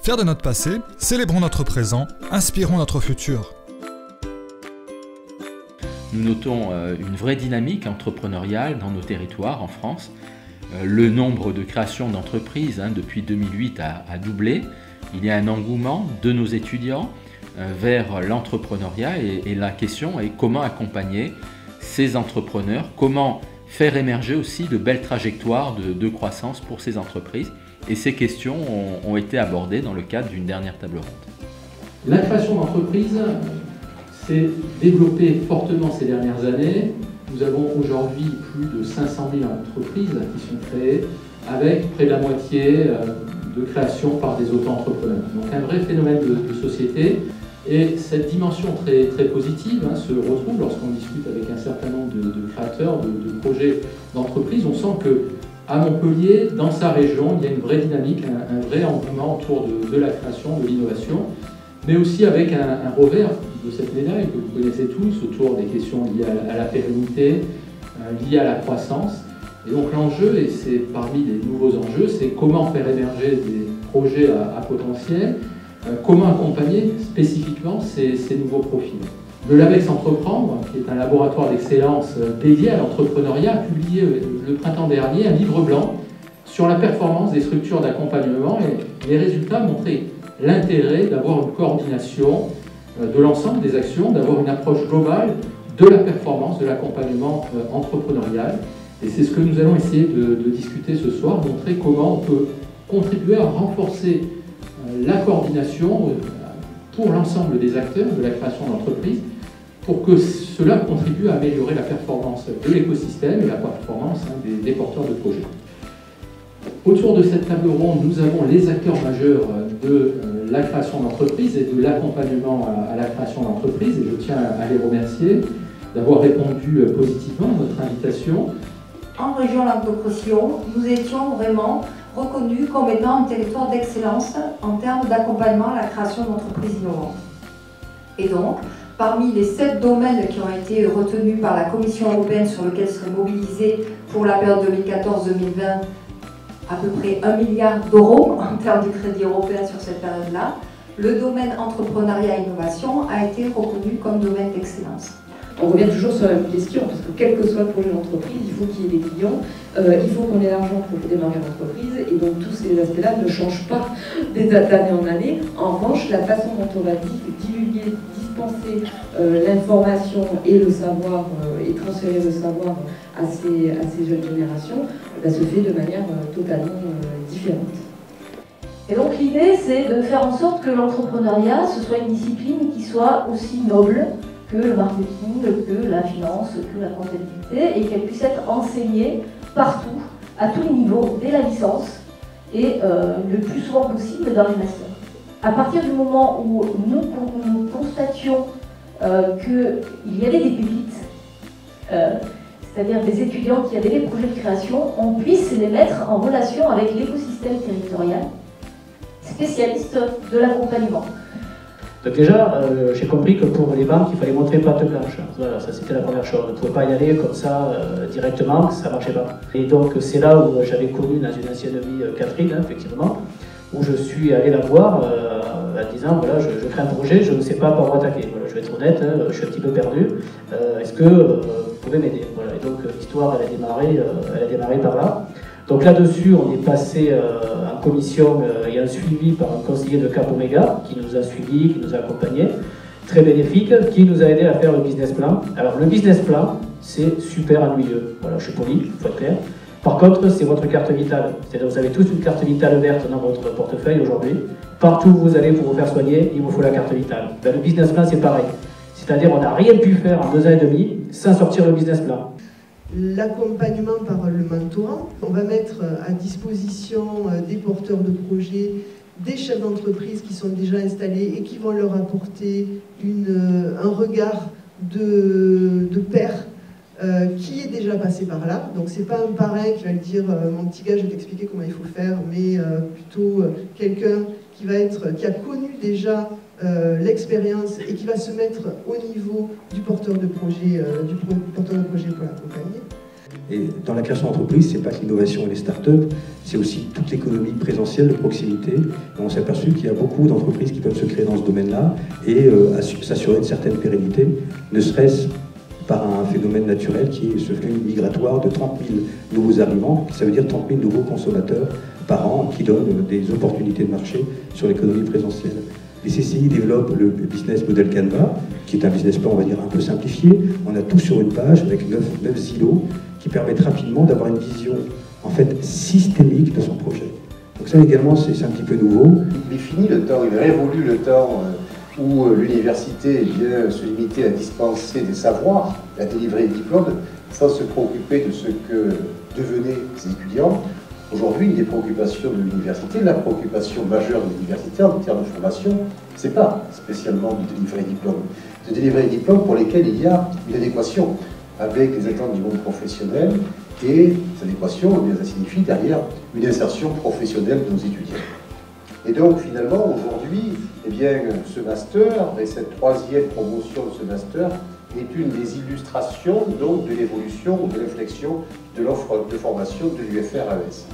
Fiers de notre passé, célébrons notre présent, inspirons notre futur. Nous notons une vraie dynamique entrepreneuriale dans nos territoires en France. Le nombre de créations d'entreprises depuis 2008 a doublé. Il y a un engouement de nos étudiants vers l'entrepreneuriat et la question est comment accompagner ces entrepreneurs, comment faire émerger aussi de belles trajectoires de croissance pour ces entreprises. Et ces questions ont été abordées dans le cadre d'une dernière table ronde. La création d'entreprises s'est développée fortement ces dernières années. Nous avons aujourd'hui plus de 500 000 entreprises qui sont créées, avec près de la moitié de création par des auto-entrepreneurs. Donc un vrai phénomène de société. Et cette dimension très, très positive se retrouve lorsqu'on discute avec un certain nombre de créateurs, de projets d'entreprise. On sent qu'à Montpellier, dans sa région, il y a une vraie dynamique, un vrai engouement autour de la création, de l'innovation, mais aussi avec un revers de cette médaille que vous connaissez tous, autour des questions liées à la pérennité, liées à la croissance. Et donc l'enjeu, et c'est parmi les nouveaux enjeux, c'est comment faire émerger des projets à potentiel, comment accompagner spécifiquement ces nouveaux profils. Le LabEx Entreprendre, qui est un laboratoire d'excellence dédié à l'entrepreneuriat, a publié le printemps dernier un livre blanc sur la performance des structures d'accompagnement et les résultats montraient l'intérêt d'avoir une coordination de l'ensemble des actions, d'avoir une approche globale de la performance, de l'accompagnement entrepreneurial. Et c'est ce que nous allons essayer de discuter ce soir, montrer comment on peut contribuer à renforcer la coordination pour l'ensemble des acteurs de la création d'entreprise, pour que cela contribue à améliorer la performance de l'écosystème et la performance des porteurs de projets. Autour de cette table ronde, nous avons les acteurs majeurs de la création d'entreprise et de l'accompagnement à la création d'entreprise, et je tiens à les remercier d'avoir répondu positivement à notre invitation. En région Languedoc-Roussillon, nous étions vraiment reconnus comme étant un territoire d'excellence en termes d'accompagnement à la création d'entreprises innovantes. Et donc, parmi les 7 domaines qui ont été retenus par la Commission européenne sur lesquels seraient mobilisés pour la période 2014-2020 à peu près 1 milliard d'euros en termes de crédit européen sur cette période-là, le domaine entrepreneuriat et innovation a été reconnu comme domaine d'excellence. On revient toujours sur la même question, parce que quel que soit le projet d'entreprise, il faut qu'il y ait des clients, il faut qu'on ait l'argent pour démarrer l'entreprise, et donc tous ces aspects-là ne changent pas d'année en année. En revanche, la façon dont on va divulguer, dispenser l'information et le savoir, et transférer le savoir à ces jeunes générations, se fait de manière totalement différente. Et donc l'idée, c'est de faire en sorte que l'entrepreneuriat, ce soit une discipline qui soit aussi noble que le marketing, que la finance, que la comptabilité, et qu'elle puisse être enseignée partout, à tous les niveaux, dès la licence, et le plus souvent possible dans les masters. À partir du moment où nous constations qu'il y avait des pépites, c'est-à-dire des étudiants qui avaient des projets de création, on puisse les mettre en relation avec l'écosystème territorial, spécialiste de l'accompagnement. Donc déjà, j'ai compris que pour les banques, il fallait montrer patte blanche. Voilà, ça c'était la première chose. On ne pouvait pas y aller comme ça directement, ça ne marchait pas. Et donc c'est là où j'avais connu dans une ancienne vie Catherine, effectivement, où je suis allé la voir en disant, voilà, je crée un projet, je ne sais pas par où attaquer. Voilà, je vais être honnête, je suis un petit peu perdu. Est-ce que vous pouvez m'aider? Voilà, et donc l'histoire, elle a démarré par là. Donc là-dessus, on est passé en commission et un suivi par un conseiller de Cap Omega qui nous a suivis, qui nous a accompagnés, très bénéfique, qui nous a aidé à faire le business plan. Alors le business plan, c'est super ennuyeux. Voilà, je suis poli, il faut être clair. Par contre, c'est votre carte vitale. C'est-à-dire vous avez tous une carte vitale verte dans votre portefeuille aujourd'hui. Partout où vous allez pour vous faire soigner, il vous faut la carte vitale. Ben, le business plan, c'est pareil. C'est-à-dire on n'a rien pu faire en 2 ans et demi sans sortir le business plan. L'accompagnement par le mentorat, on va mettre à disposition des porteurs de projets, des chefs d'entreprise qui sont déjà installés et qui vont leur apporter un regard de pair qui est déjà passé par là. Donc c'est pas un parrain qui va lui dire mon petit gars, je vais t'expliquer comment il faut faire, mais plutôt quelqu'un qui a connu déjà l'expérience et qui va se mettre au niveau du porteur de projet pour l'accompagner. Et dans la création d'entreprise, c'est pas que l'innovation et les startups, c'est aussi toute l'économie présentielle de proximité. Et on s'est aperçu qu'il y a beaucoup d'entreprises qui peuvent se créer dans ce domaine-là et s'assurer une certaine pérennité, ne serait-ce par un phénomène naturel qui est ce flux migratoire de 30 000 nouveaux arrivants, ça veut dire 30 000 nouveaux consommateurs par an qui donnent des opportunités de marché sur l'économie présentielle. Les CCI développent le business model Canva, qui est un business plan, on va dire, un peu simplifié. On a tout sur une page avec 9 îlots qui permettent rapidement d'avoir une vision, en fait, systémique de son projet. Donc ça également, c'est un petit peu nouveau. Il est fini le temps, il est révolu le temps où l'université se limitait à dispenser des savoirs, à délivrer des diplômes, sans se préoccuper de ce que devenaient ses étudiants. Aujourd'hui, une des préoccupations de l'université, la préoccupation majeure de l'université en termes de formation, c'est pas spécialement de délivrer des diplômes. De délivrer des diplômes pour lesquels il y a une adéquation avec les attentes du monde professionnel et cette adéquation, ça signifie derrière une insertion professionnelle de nos étudiants. Et donc finalement, aujourd'hui, ce master, et cette troisième promotion de ce master, est une des illustrations donc de l'évolution ou de l'inflexion de l'offre de formation de l'UFR-AES.